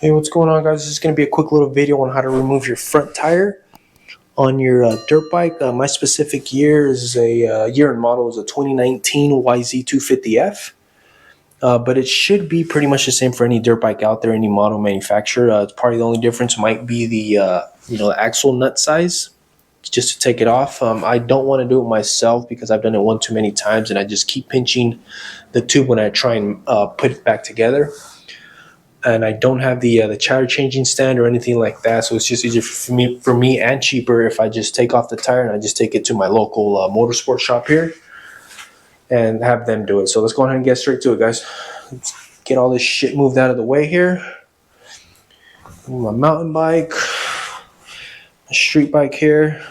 Hey, what's going on, guys? This is going to be a quick little video on how to remove your front tire on your dirt bike. My specific year is year and model is a 2019 YZ250F, but it should be pretty much the same for any dirt bike out there, any model manufacturer. It's probably the only difference might be the axle nut size, just to take it off. I don't want to do it myself because I've done it one too many times, and I just keep pinching the tube when I try and put it back together. And I don't have the tire changing stand or anything like that, so it's just easier for me and cheaper if I just take off the tire and I just take it to my local motorsports shop here and have them do it. So let's go ahead and get straight to it, guys. Let's get all this shit moved out of the way here. My mountain bike, my street bike here.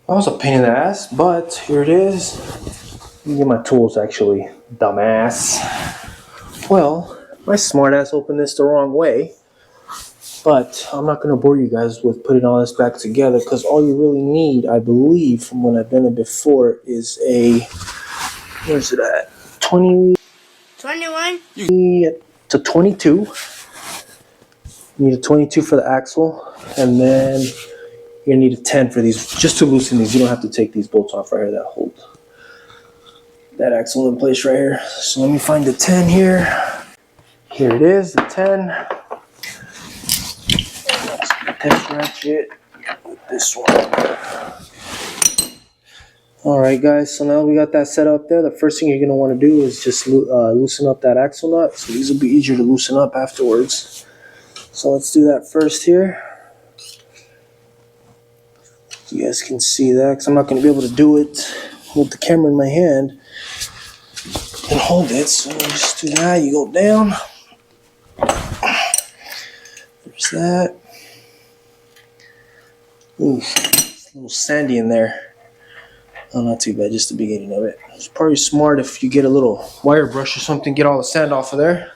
That was a pain in the ass, but here it is. Let me get my tools, actually, dumbass. Well, my smart ass opened this the wrong way, but I'm not going to bore you guys with putting all this back together, because all you really need, I believe, from when I've done it before, is a, where's it at? 21? It's a 22. You need a 22 for the axle, and then you're going to need a 10 for these, just to loosen these. You don't have to take these bolts off right here that hold that axle in place right here. So let me find the 10 here. Here it is, the 10. Test ratchet with this one. Alright, guys, so now we got that set up there. The first thing you're going to want to do is just loosen up that axle nut. So these will be easier to loosen up afterwards. So let's do that first here. You guys can see that, because I'm not going to be able to do it with the camera in my hand and hold it. So just do that. You go down. There's that. Ooh, it's a little sandy in there. Oh, not too bad, just the beginning of it. It's probably smart if you get a little wire brush or something, get all the sand off of there.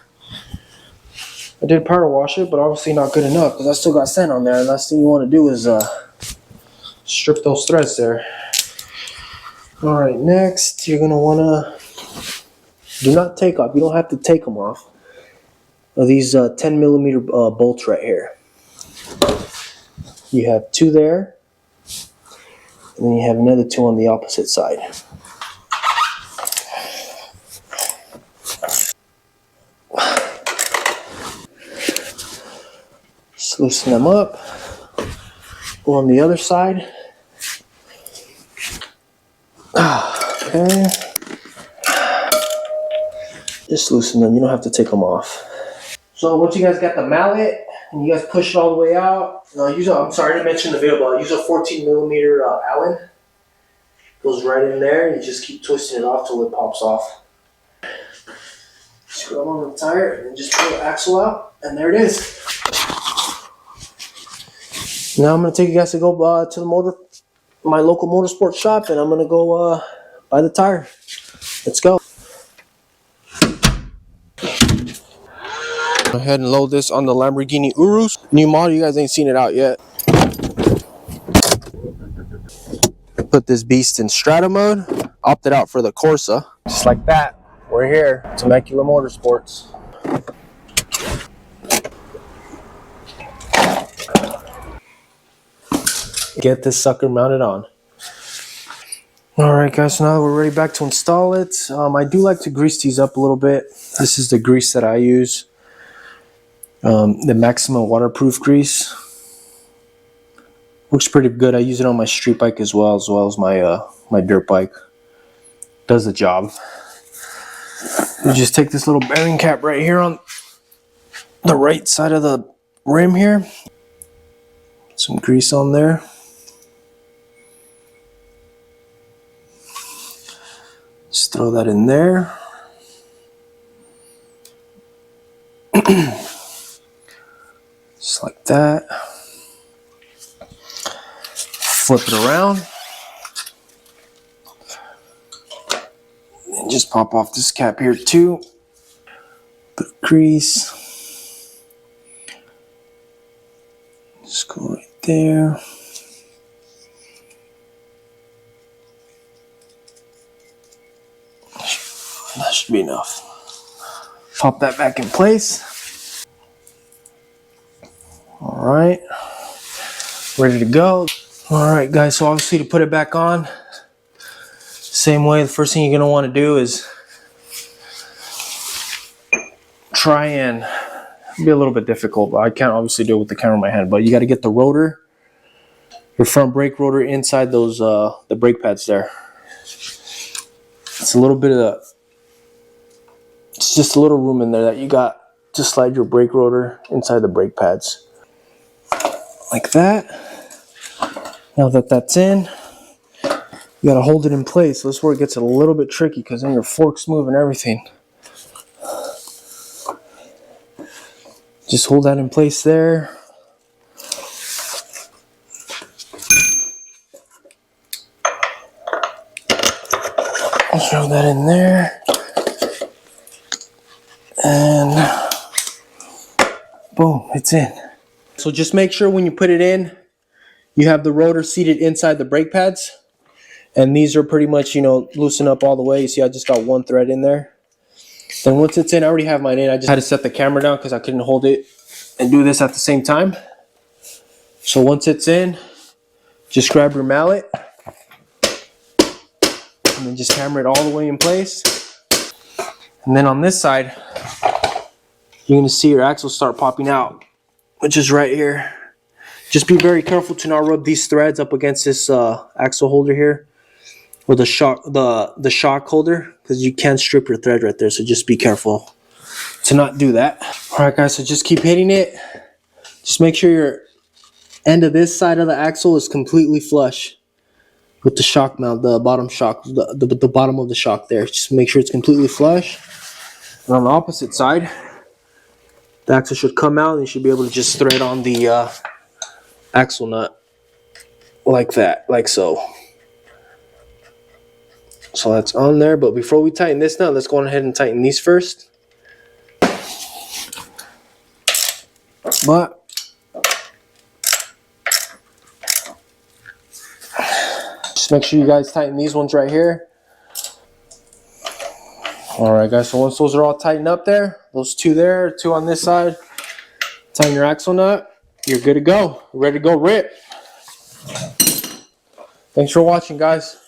I did power wash it, but obviously not good enough because I still got sand on there. And last thing you want to do is strip those threads there. Alright, next you're going to want to do not take off. You don't have to take them off. These 10 millimeter bolts right here. You have two there, and then you have another two on the opposite side. Just loosen them up. Go on the other side. Okay. Just loosen them. You don't have to take them off. So once you guys got the mallet and you guys push it all the way out, I'm sorry to mention the video, but I use a 14 millimeter Allen. Goes right in there. You just keep twisting it off till it pops off. Screw on the tire and then just pull the axle out, and there it is. Now I'm gonna take you guys to go to my local motorsports shop, and I'm gonna go buy the tire. Let's go. Go ahead and load this on the Lamborghini Urus. New model, you guys ain't seen it out yet. Put this beast in strata mode. Opted out for the Corsa. Just like that. We're here. Temecula Motorsports. Get this sucker mounted on. Alright, guys, so now we're ready back to install it. I do like to grease these up a little bit. This is the grease that I use. The Maximum waterproof grease. Works pretty good. I use it on my street bike as well as my dirt bike. Does the job. You just take this little bearing cap right here on the right side of the rim here. Some grease on there. Just throw that in there. Just like that. Flip it around. And just pop off this cap here too. Put grease. Just go right there. That should be enough. Pop that back in place. All right, ready to go. All right, guys, so obviously to put it back on, same way, the first thing you're gonna wanna do is try and be a little bit difficult, but I can't obviously do it with the camera in my hand, but you gotta get the rotor, your front brake rotor inside those, the brake pads there. It's a little bit of, it's just a little room in there that you got to slide your brake rotor inside the brake pads. Like that. Now that that's in, you gotta hold it in place. This is where it gets a little bit tricky because then your forks move and everything. Just hold that in place there. I'll throw that in there. And boom, it's in. So just make sure when you put it in, you have the rotor seated inside the brake pads. And these are pretty much, you know, loosen up all the way. You see I just got one thread in there. Then once it's in, I already have mine in. I just had to set the camera down because I couldn't hold it and do this at the same time. So once it's in, just grab your mallet and then just hammer it all the way in place. And then on this side, you're going to see your axle start popping out, which is right here. Just be very careful to not rub these threads up against this axle holder here, or the shock holder, because you can strip your thread right there. So just be careful to not do that. All right, guys. So just keep hitting it. Just make sure your end of this side of the axle is completely flush with the shock mount, the bottom shock, the bottom of the shock there. Just make sure it's completely flush. And on the opposite side, the axle should come out and you should be able to just thread on the axle nut like that, like so. So that's on there, but before we tighten this nut, let's go ahead and tighten these first. But just make sure you guys tighten these ones right here. Alright guys, so once those are all tightened up there, those two there, two on this side, tighten your axle nut, you're good to go. Ready to go rip. Thanks for watching, guys.